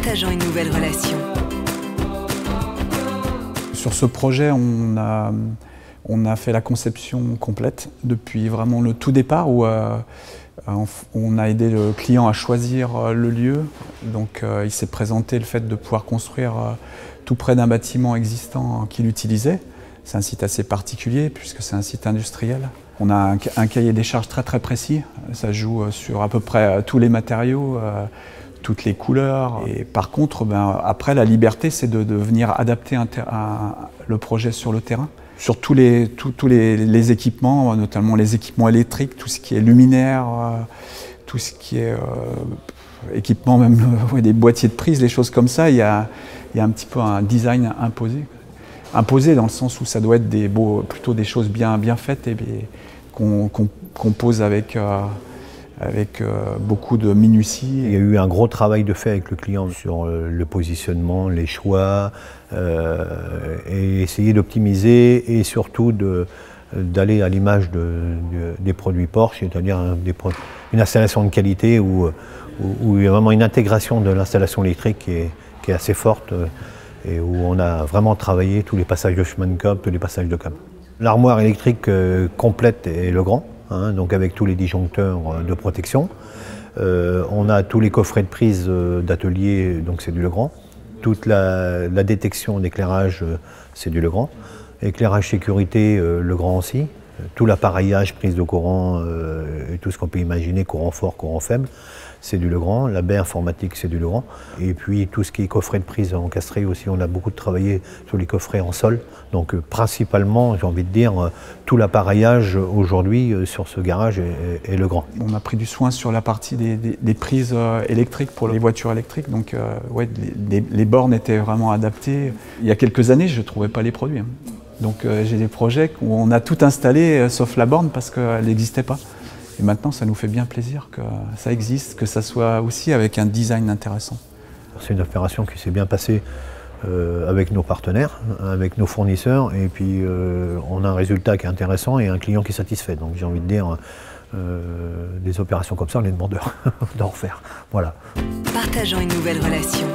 Partageant une nouvelle relation. Sur ce projet, on a fait la conception complète depuis vraiment le tout départ où on a aidé le client à choisir le lieu. Donc il s'est présenté le fait de pouvoir construire tout près d'un bâtiment existant qu'il utilisait. C'est un site assez particulier puisque c'est un site industriel. On a un cahier des charges très très précis. Ça joue sur à peu près tous les matériaux, toutes les couleurs. Et par contre, après, la liberté, c'est de venir adapter le projet sur le terrain. Sur tous les équipements, notamment les équipements électriques, tout ce qui est luminaire, tout ce qui est équipement, même des boîtiers de prise, les choses comme ça, il y a un petit peu un design imposé. Imposé dans le sens où ça doit être plutôt des choses bien faites et qu'on pose avec beaucoup de minutie. Il y a eu un gros travail de fait avec le client sur le positionnement, les choix, et essayer d'optimiser et surtout d'aller à l'image des produits Porsche, c'est-à-dire une installation de qualité où il y a vraiment une intégration de l'installation électrique qui est assez forte et où on a vraiment travaillé tous les passages de Schmannkopf, tous les passages de cam. L'armoire électrique complète est Legrand. Donc avec tous les disjoncteurs de protection. On a tous les coffrets de prise d'atelier, donc c'est du Legrand. Toute la détection d'éclairage, c'est du Legrand. Éclairage sécurité, Legrand aussi. Tout l'appareillage, prise de courant et tout ce qu'on peut imaginer, courant fort, courant faible, c'est du Legrand. La baie informatique, c'est du Legrand. Et puis tout ce qui est coffret de prise encastré aussi, on a beaucoup travaillé sur les coffrets en sol. Donc principalement, j'ai envie de dire, tout l'appareillage aujourd'hui sur ce garage est Legrand. On a pris du soin sur la partie des prises électriques pour les voitures électriques. Donc ouais, les bornes étaient vraiment adaptées. Il y a quelques années, je ne trouvais pas les produits. Donc j'ai des projets où on a tout installé sauf la borne parce qu'elle n'existait pas. Et maintenant, ça nous fait bien plaisir que ça existe, que ça soit aussi avec un design intéressant. C'est une opération qui s'est bien passée avec nos partenaires, avec nos fournisseurs, et puis on a un résultat qui est intéressant et un client qui est satisfait. Donc j'ai envie de dire, des opérations comme ça, on est demandeurs d'en refaire. Voilà. Partageant une nouvelle relation.